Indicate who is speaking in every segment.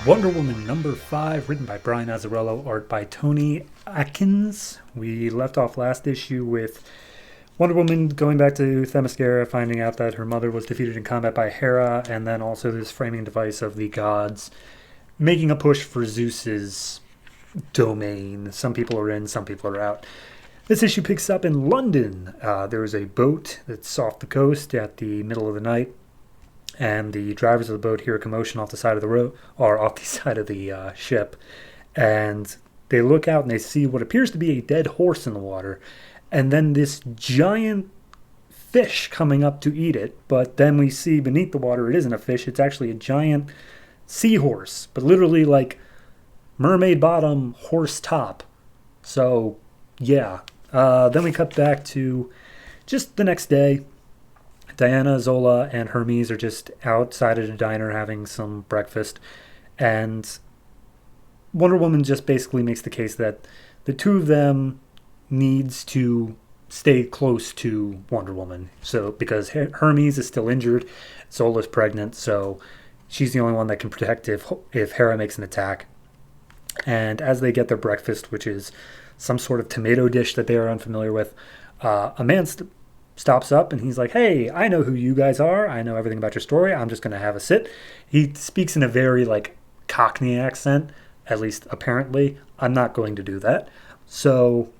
Speaker 1: Wonder Woman number 5, written by Brian Azzarello, art by Tony Atkins. We left off last issue with Wonder Woman going back to Themyscira, finding out that her mother was defeated in combat by Hera, and then also this framing device of the gods making a push for Zeus's domain. Some people are in, some people are out. This issue picks up in London. There is a boat that's off the coast at the middle of the night, and the drivers of the boat hear a commotion off the side of the road, or off the side of the ship, and they look out and they see what appears to be a dead horse in the water, and then this giant fish coming up to eat it. But then we see beneath the water it isn't a fish, it's actually a giant seahorse, but literally like mermaid bottom, horse top. So yeah, then we cut back to just the next day. Diana, Zola, and Hermes are just outside at a diner having some breakfast, and Wonder Woman just basically makes the case that the two of them needs to stay close to Wonder Woman. So because Hermes is still injured, Zola's pregnant, so she's the only one that can protect if Hera makes an attack. And as they get their breakfast, which is some sort of tomato dish that they are unfamiliar with, a man stops up and he's like, "Hey, I know who you guys are. I know everything about your story. I'm just going to have a sit." He speaks in a very like Cockney accent, at least apparently. I'm not going to do that. So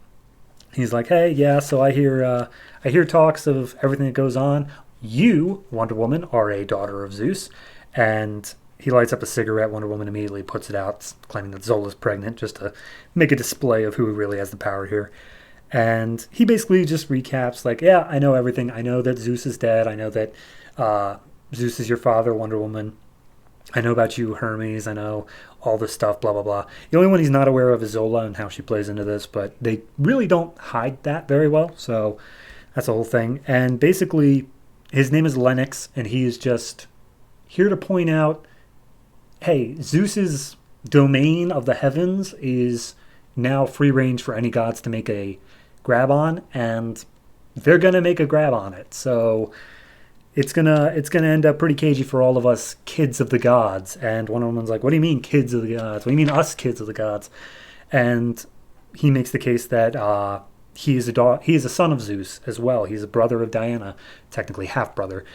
Speaker 1: he's like, "Hey, yeah, so I hear talks of everything that goes on. You, Wonder Woman, are a daughter of Zeus." And he lights up a cigarette. Wonder Woman immediately puts it out, claiming that Zola's pregnant, just to make a display of who really has the power here. And he basically just recaps, like, "Yeah, I know everything. I know that Zeus is dead. I know that Zeus is your father, Wonder Woman. I know about you, Hermes. I know all this stuff, blah, blah, blah." The only one he's not aware of is Zola and how she plays into this, but they really don't hide that very well, so that's the whole thing. And basically, his name is Lennox, and he is just here to point out, hey, Zeus's domain of the heavens is now free range for any gods to make a grab on, and they're gonna make a grab on it. So it's gonna end up pretty cagey for all of us kids of the gods. And Wonder Woman's like, "What do you mean kids of the gods? What do you mean us kids of the gods?" And he makes the case that he is a son of Zeus as well. He's a brother of Diana, technically half brother.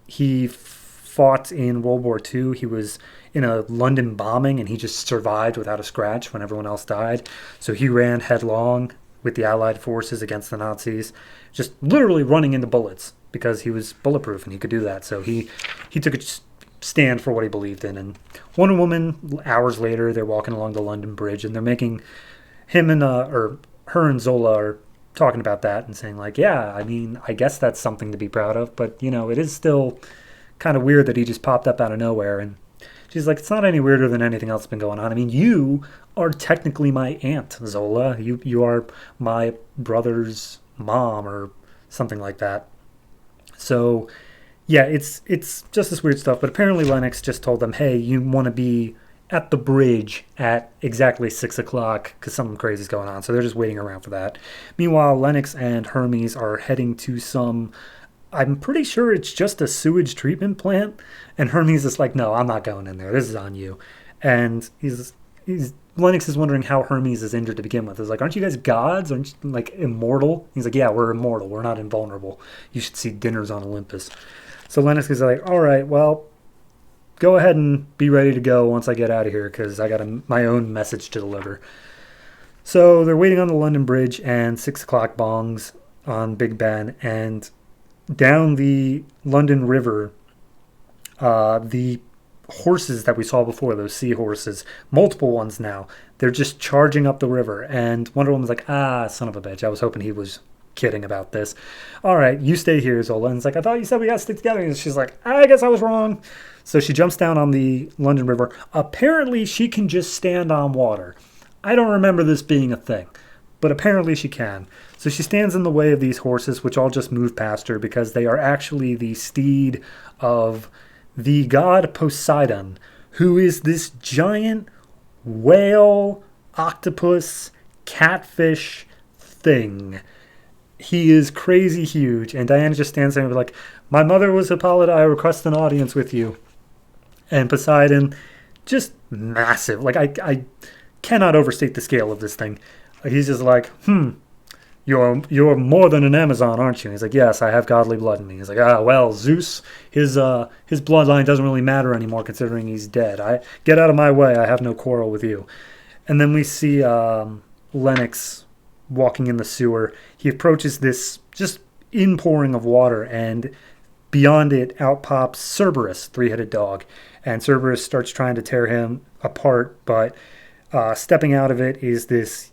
Speaker 1: He fought in World War II. He was in a London bombing and he just survived without a scratch when everyone else died. So he ran headlong with the Allied forces against the Nazis, just literally running into bullets because he was bulletproof and he could do that. So he took a stand for what he believed in. And Wonder Woman, hours later, they're walking along the London Bridge and they're making her and Zola are talking about that and saying like, "Yeah, I mean, I guess that's something to be proud of, but it is still kind of weird that he just popped up out of nowhere." And she's like, "It's not any weirder than anything else that's been going on. I mean, you are technically my aunt, Zola. You are my brother's mom," or something like that. So yeah, it's just this weird stuff. But apparently Lennox just told them, "Hey, you want to be at the bridge at exactly 6 o'clock because something crazy is going on." So they're just waiting around for that. Meanwhile, Lennox and Hermes are heading to I'm pretty sure it's just a sewage treatment plant. And Hermes is like, "No, I'm not going in there. This is on you." And Lennox is wondering how Hermes is injured to begin with. He's like, "Aren't you guys gods? Aren't you like immortal?" He's like, "Yeah, we're immortal. We're not invulnerable. You should see dinners on Olympus." So Lennox is like, "All right, well, go ahead and be ready to go once I get out of here because I got my own message to deliver." So they're waiting on the London Bridge and 6 o'clock bongs on Big Ben, and down the London River, the horses that we saw before, those seahorses, multiple ones now, they're just charging up the river. And Wonder Woman's like, "Ah, son of a bitch. I was hoping he was kidding about this. All right, you stay here, Zola." And it's like, "I thought you said we got to stick together." And she's like, "I guess I was wrong." So she jumps down on the London River. Apparently, she can just stand on water. I don't remember this being a thing, but apparently she can. So she stands in the way of these horses, which all just move past her because they are actually the steed of the god Poseidon, who is this giant whale, octopus, catfish thing. He is crazy huge. And Diana just stands there and be like, "My mother was Hippolyta. I request an audience with you." And Poseidon just massive. Like, I cannot overstate the scale of this thing. He's just like, you're more than an Amazon, aren't you? And he's like, yes, I have godly blood in me. He's like, well, Zeus, his bloodline doesn't really matter anymore considering he's dead. Get out of my way. I have no quarrel with you. And then we see Lennox walking in the sewer. He approaches this just inpouring of water, and beyond it out pops Cerberus, three-headed dog. And Cerberus starts trying to tear him apart, but stepping out of it is this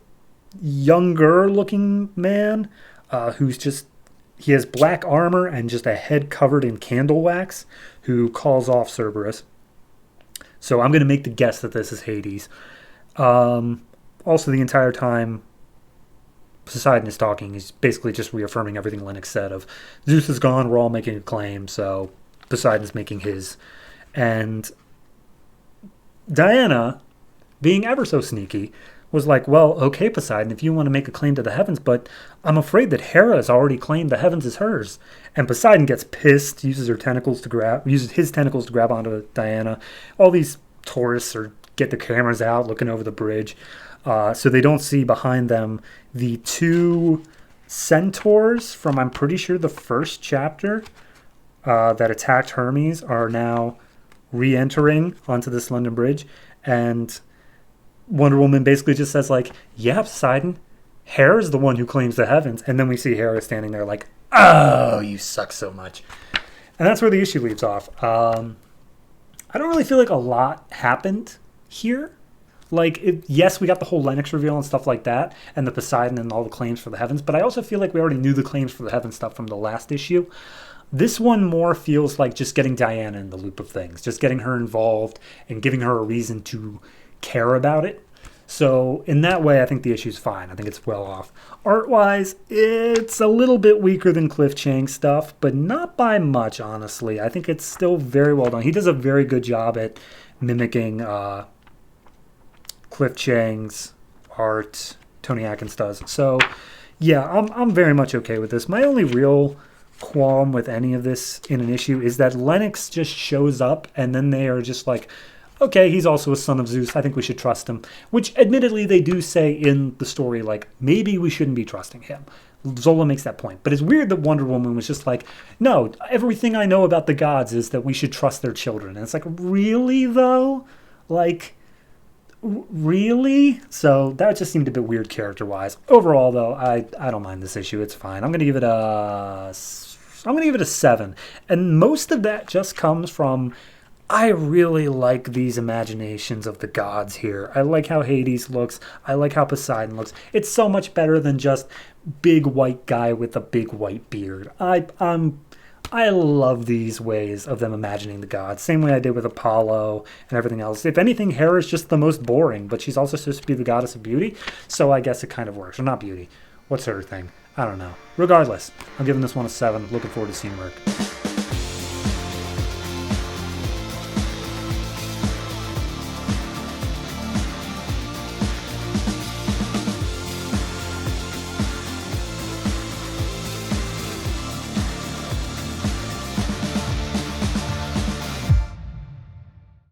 Speaker 1: younger-looking man he has black armor and just a head covered in candle wax, who calls off Cerberus. So I'm going to make the guess that this is Hades. Also, the entire time Poseidon is talking, he's basically just reaffirming everything Lennox said of Zeus is gone, we're all making a claim, so Poseidon's making his. And Diana, being ever so sneaky, was like, well, okay, Poseidon, if you want to make a claim to the heavens, but I'm afraid that Hera has already claimed the heavens as hers. And Poseidon gets pissed, uses his tentacles to grab onto Diana. All these tourists get the cameras out, looking over the bridge, so they don't see behind them the two centaurs from, I'm pretty sure, the first chapter that attacked Hermes are now re-entering onto this London Bridge. And Wonder Woman basically just says, like, yeah, Poseidon, Hera's the one who claims the heavens. And then we see Hera standing there like, oh, you suck so much. And that's where the issue leaves off. I don't really feel like a lot happened here. Like, yes, we got the whole Lennox reveal and stuff like that, and the Poseidon and all the claims for the heavens, but I also feel like we already knew the claims for the heavens stuff from the last issue. This one more feels like just getting Diana in the loop of things, just getting her involved and giving her a reason to care about it. So in that way, I think the issue's fine. I think it's well off. Art-wise, it's a little bit weaker than Cliff Chang's stuff, but not by much, honestly. I think it's still very well done. He does a very good job at mimicking Cliff Chang's art. Tony Atkins does. So yeah, I'm very much okay with this. My only real qualm with any of this in an issue is that Lennox just shows up and then they are just like, okay, he's also a son of Zeus. I think we should trust him. Which, admittedly, they do say in the story, like, maybe we shouldn't be trusting him. Zola makes that point. But it's weird that Wonder Woman was just like, no, everything I know about the gods is that we should trust their children. And it's like, really, though? Like, really? So that just seemed a bit weird character-wise. Overall, though, I don't mind this issue. It's fine. I'm going to give it a 7. And most of that just comes from, I really like these imaginations of the gods here. I like how Hades looks. I like how Poseidon looks. It's so much better than just big white guy with a big white beard. I love these ways of them imagining the gods. Same way I did with Apollo and everything else. If anything, Hera's just the most boring, but she's also supposed to be the goddess of beauty, so I guess it kind of works. Or not beauty. What's her thing? I don't know. Regardless, I'm giving this one a 7. Looking forward to seeing work.